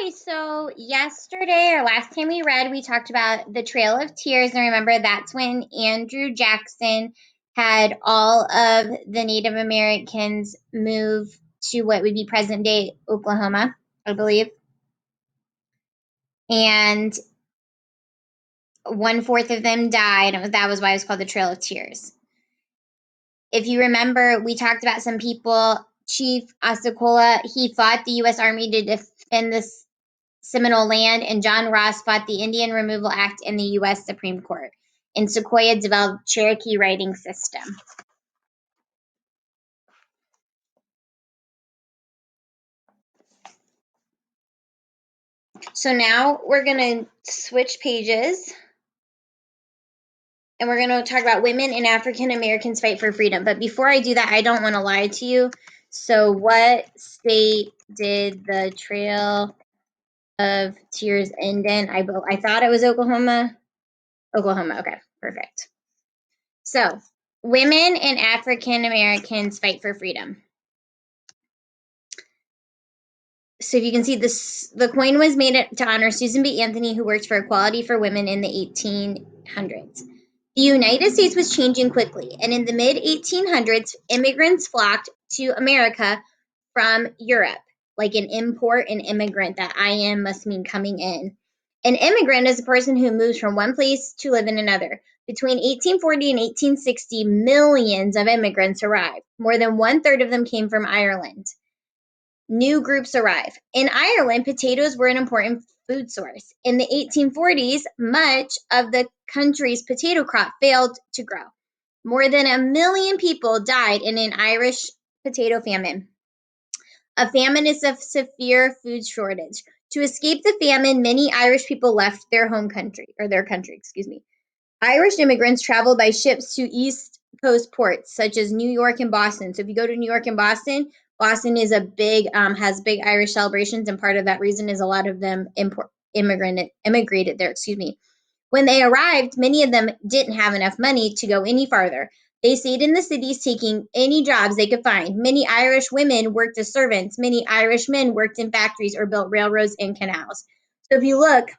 Hi, so yesterday or last time we read, we talked about the Trail of Tears. And remember, that's when Andrew Jackson had all of the Native Americans move to what would be present day Oklahoma, I believe. And 1/4 of them died. And that was why it was called the Trail of Tears. If you remember, we talked about some people. Chief Asacola, he fought the U.S. Army to defend this Seminole land, and John Ross fought the Indian Removal Act in the U.S. Supreme Court. And Sequoyah developed Cherokee writing system. So now we're going to switch pages, and we're going to talk about women and African Americans fight for freedom. But before I do that, I don't want to lie to you. So what state did the Trail of Tears end in? I thought it was Oklahoma. Oklahoma. Okay, perfect. So, women and African Americans fight for freedom. So if you can see this, the coin was made to honor Susan B. Anthony, who worked for equality for women in the 1800s. The United States was changing quickly, and in the mid-1800s, immigrants flocked to America from Europe. Like an import, an immigrant, that IM must mean coming in. An immigrant is a person who moves from one place to live in another. Between 1840 and 1860, millions of immigrants arrived. More than 1/3 of them came from Ireland. New groups arrive. In Ireland, potatoes were an important food source. In the 1840s, much of the country's potato crop failed to grow. More than 1 million people died in an Irish potato famine. A famine is a severe food shortage. To escape the famine, many Irish people left their country. Irish immigrants traveled by ships to East Coast ports such as New York and Boston. So if you go to New York and Boston, Boston is has big Irish celebrations, and part of that reason is a lot of them immigrated there. When they arrived, many of them didn't have enough money to go any farther. They stayed in the cities taking any jobs they could find. Many Irish women worked as servants. Many Irish men worked in factories or built railroads and canals. So if you look,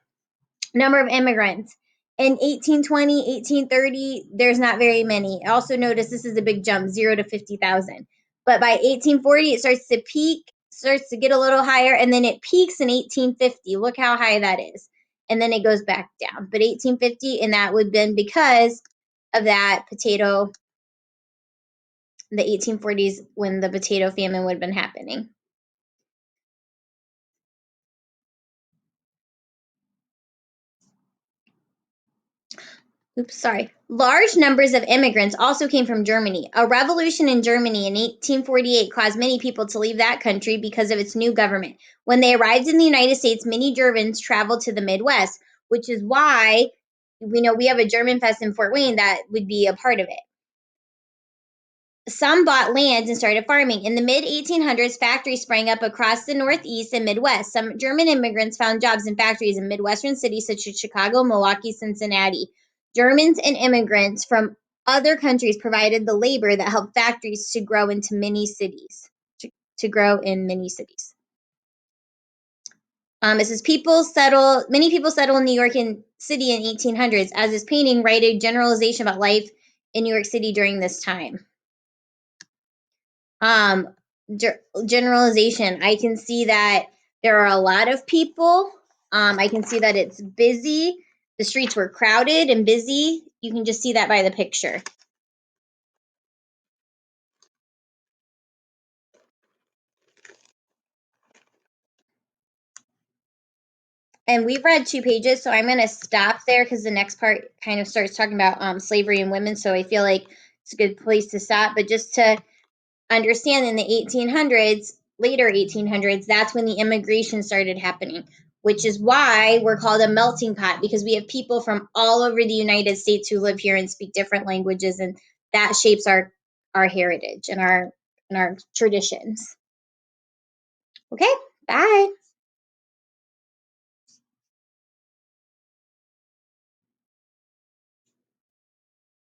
number of immigrants. In 1820, 1830, there's not very many. Also notice this is a big jump, 0 to 50,000. But by 1840, it starts to peak, starts to get a little higher, and then it peaks in 1850. Look how high that is. And then it goes back down. But 1850, and that would have been because of that potato, the 1840s, when the potato famine would have been happening. Large numbers of immigrants also came from Germany. A revolution in Germany in 1848 caused many people to leave that country because of its new government. When they arrived in the United States, many Germans traveled to the Midwest, which is why we have a German fest in Fort Wayne that would be a part of it. Some bought land and started farming. In the mid-1800s, factories sprang up across the Northeast and Midwest. Some German immigrants found jobs in factories in Midwestern cities such as Chicago, Milwaukee, Cincinnati. Germans and immigrants from other countries provided the labor that helped factories to grow into many cities. It says many people settled in New York City in 1800s. As this painting, write a generalization about life in New York City during this time. Generalization. I can see that there are a lot of people. I can see that it's busy. The streets were crowded and busy. You can just see that by the picture. And we've read 2 pages, so I'm going to stop there because the next part kind of starts talking about slavery and women. So I feel like it's a good place to stop. But just to understand, in the 1800s, later 1800s, that's when the immigration started happening, which is why we're called a melting pot, because we have people from all over the United States who live here and speak different languages, and that shapes our heritage and our traditions. Okay, bye.